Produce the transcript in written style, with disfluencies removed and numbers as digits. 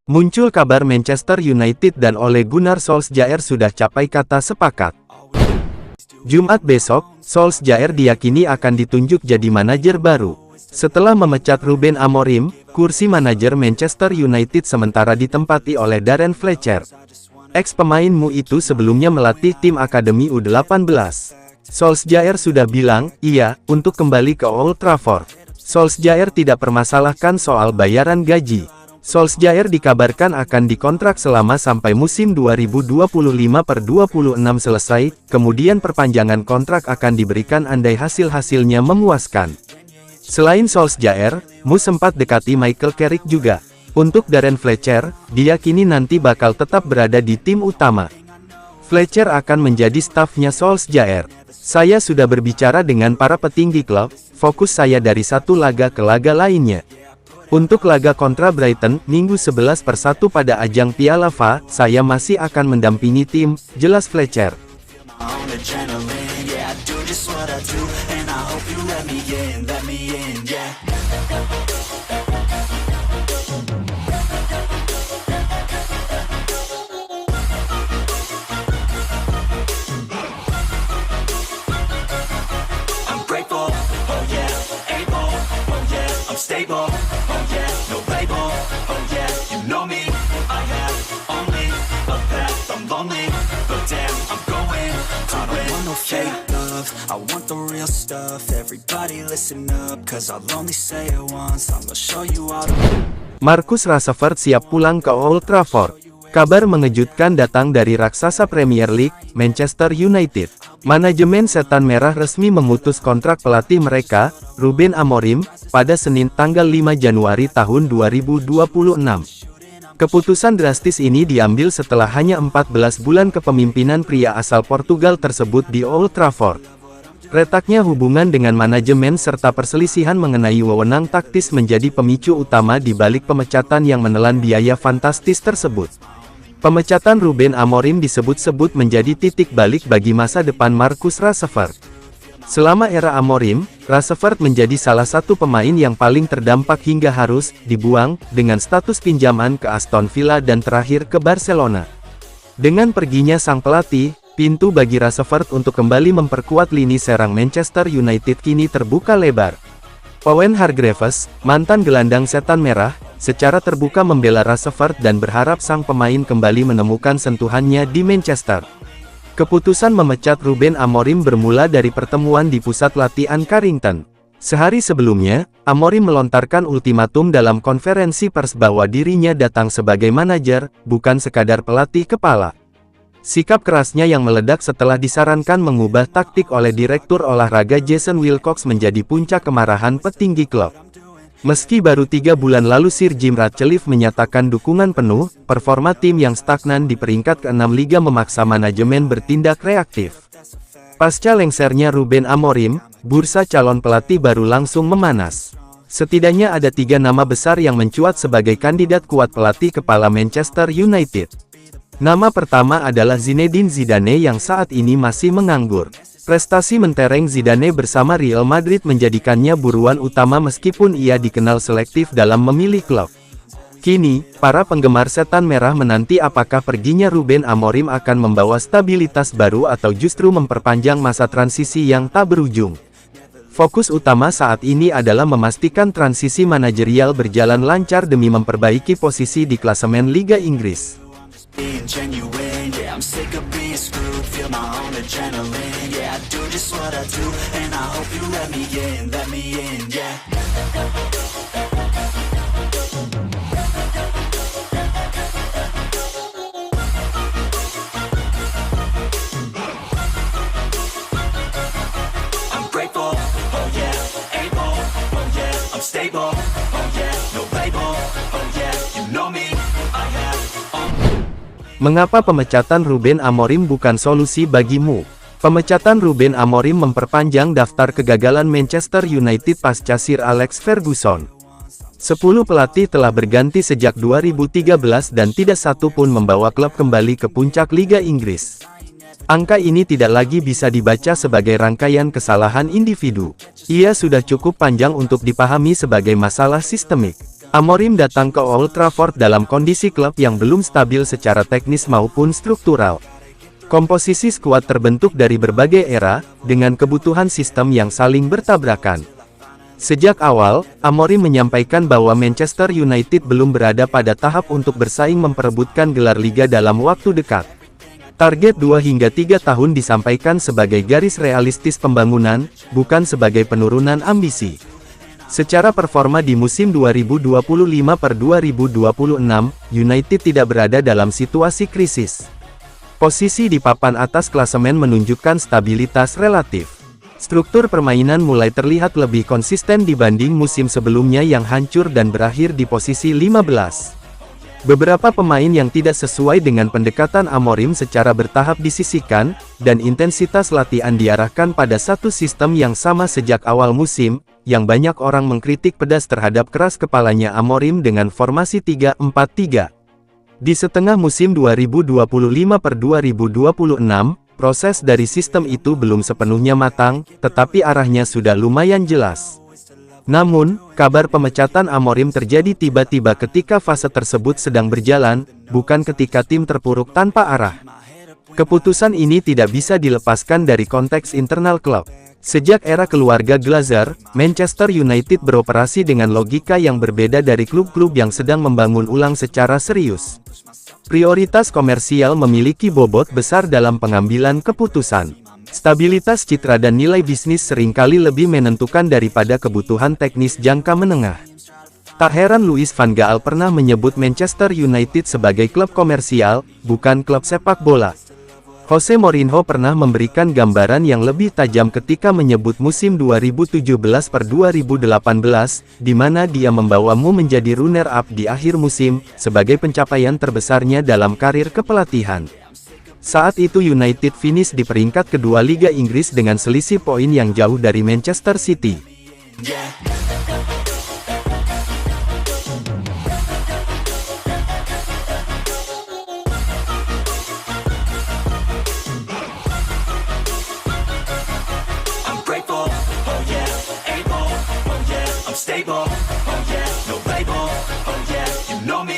Muncul kabar Manchester United dan Ole Gunnar Solskjaer sudah capai kata sepakat. Jumat besok, Solskjaer diyakini akan ditunjuk jadi manajer baru. Setelah memecat Ruben Amorim, kursi manajer Manchester United sementara ditempati oleh Darren Fletcher. Ex-pemain MU itu sebelumnya melatih tim Akademi U18. Solskjaer sudah bilang, iya, untuk kembali ke Old Trafford. Solskjaer tidak permasalahkan soal bayaran gaji. Solskjaer dikabarkan akan dikontrak selama sampai musim 2025/26 selesai, kemudian perpanjangan kontrak akan diberikan andai hasil-hasilnya memuaskan. Selain Solskjaer, MU sempat dekati Michael Carrick juga. Untuk Darren Fletcher, diyakini nanti bakal tetap berada di tim utama. Fletcher akan menjadi stafnya Solskjaer. Saya sudah berbicara dengan para petinggi klub, fokus saya dari satu laga ke laga lainnya. Untuk laga kontra Brighton, Minggu 11/1 pada ajang Piala FA, saya masih akan mendampingi tim, jelas Fletcher. Stable, oh yeah, no label, oh yeah, you know me, I have only a path, I'm lonely, but damn, I'm going to win. I don't want no fake love, I want the real stuff, everybody listen up, cause I'll only say it once, I'ma show you how to... Marcus Rashford siap pulang ke Old Trafford. Kabar mengejutkan datang dari raksasa Premier League, Manchester United. Manajemen Setan Merah resmi memutus kontrak pelatih mereka, Ruben Amorim, pada Senin tanggal 5 Januari tahun 2026. Keputusan drastis ini diambil setelah hanya 14 bulan kepemimpinan pria asal Portugal tersebut di Old Trafford. Retaknya hubungan dengan manajemen serta perselisihan mengenai wewenang taktis menjadi pemicu utama di balik pemecatan yang menelan biaya fantastis tersebut. Pemecatan Ruben Amorim disebut-sebut menjadi titik balik bagi masa depan Marcus Rashford. Selama era Amorim, Rashford menjadi salah satu pemain yang paling terdampak hingga harus dibuang, dengan status pinjaman ke Aston Villa dan terakhir ke Barcelona. Dengan perginya sang pelatih, pintu bagi Rashford untuk kembali memperkuat lini serang Manchester United kini terbuka lebar. Owen Hargreaves, mantan gelandang Setan Merah, secara terbuka membela Rashford dan berharap sang pemain kembali menemukan sentuhannya di Manchester. Keputusan memecat Ruben Amorim bermula dari pertemuan di pusat latihan Carrington. Sehari sebelumnya, Amorim melontarkan ultimatum dalam konferensi pers bahwa dirinya datang sebagai manajer, bukan sekadar pelatih kepala. Sikap kerasnya yang meledak setelah disarankan mengubah taktik oleh Direktur Olahraga Jason Wilcox menjadi puncak kemarahan petinggi klub. Meski baru 3 bulan lalu Sir Jim Ratcliffe menyatakan dukungan penuh, performa tim yang stagnan di peringkat ke-6 Liga memaksa manajemen bertindak reaktif. Pasca lengsernya Ruben Amorim, bursa calon pelatih baru langsung memanas. Setidaknya ada 3 nama besar yang mencuat sebagai kandidat kuat pelatih kepala Manchester United. Nama pertama adalah Zinedine Zidane yang saat ini masih menganggur. Prestasi mentereng Zidane bersama Real Madrid menjadikannya buruan utama meskipun ia dikenal selektif dalam memilih klub. Kini, para penggemar Setan Merah menanti apakah perginya Ruben Amorim akan membawa stabilitas baru atau justru memperpanjang masa transisi yang tak berujung. Fokus utama saat ini adalah memastikan transisi manajerial berjalan lancar demi memperbaiki posisi di klasemen Liga Inggris. Being genuine, yeah, I'm sick of being screwed, feel my own adrenaline, yeah, I do just what I do, and I hope you let me in, yeah. I'm grateful, oh yeah, able, oh yeah, I'm stable, oh yeah, no label, oh yeah, you know me, I have Mengapa pemecatan Ruben Amorim bukan solusi bagimu? Pemecatan Ruben Amorim memperpanjang daftar kegagalan Manchester United pasca Sir Alex Ferguson. 10 pelatih telah berganti sejak 2013 dan tidak satu pun membawa klub kembali ke puncak Liga Inggris. Angka ini tidak lagi bisa dibaca sebagai rangkaian kesalahan individu. Ia sudah cukup panjang untuk dipahami sebagai masalah sistemik. Amorim datang ke Old Trafford dalam kondisi klub yang belum stabil secara teknis maupun struktural. Komposisi skuad terbentuk dari berbagai era, dengan kebutuhan sistem yang saling bertabrakan. Sejak awal, Amorim menyampaikan bahwa Manchester United belum berada pada tahap untuk bersaing memperebutkan gelar Liga dalam waktu dekat. Target 2 hingga 3 tahun disampaikan sebagai garis realistis pembangunan, bukan sebagai penurunan ambisi. Secara performa di musim 2025/2026, United tidak berada dalam situasi krisis. Posisi di papan atas klasemen menunjukkan stabilitas relatif. Struktur permainan mulai terlihat lebih konsisten dibanding musim sebelumnya yang hancur dan berakhir di posisi 15. Beberapa pemain yang tidak sesuai dengan pendekatan Amorim secara bertahap disisihkan, dan intensitas latihan diarahkan pada satu sistem yang sama sejak awal musim, yang banyak orang mengkritik pedas terhadap keras kepalanya Amorim dengan formasi 3-4-3. Di setengah musim 2025/2026, proses dari sistem itu belum sepenuhnya matang, tetapi arahnya sudah lumayan jelas. Namun, kabar pemecatan Amorim terjadi tiba-tiba ketika fase tersebut sedang berjalan, bukan ketika tim terpuruk tanpa arah. Keputusan ini tidak bisa dilepaskan dari konteks internal klub. Sejak era keluarga Glazer, Manchester United beroperasi dengan logika yang berbeda dari klub-klub yang sedang membangun ulang secara serius. Prioritas komersial memiliki bobot besar dalam pengambilan keputusan. Stabilitas citra dan nilai bisnis seringkali lebih menentukan daripada kebutuhan teknis jangka menengah. Tak heran Louis van Gaal pernah menyebut Manchester United sebagai klub komersial, bukan klub sepak bola. Jose Mourinho pernah memberikan gambaran yang lebih tajam ketika menyebut musim 2017/2018, di mana dia membawamu menjadi runner-up di akhir musim, sebagai pencapaian terbesarnya dalam karir kepelatihan. Saat itu United finish di peringkat kedua Liga Inggris dengan selisih poin yang jauh dari Manchester City. Stable, oh yeah, no label, oh yeah, you know me.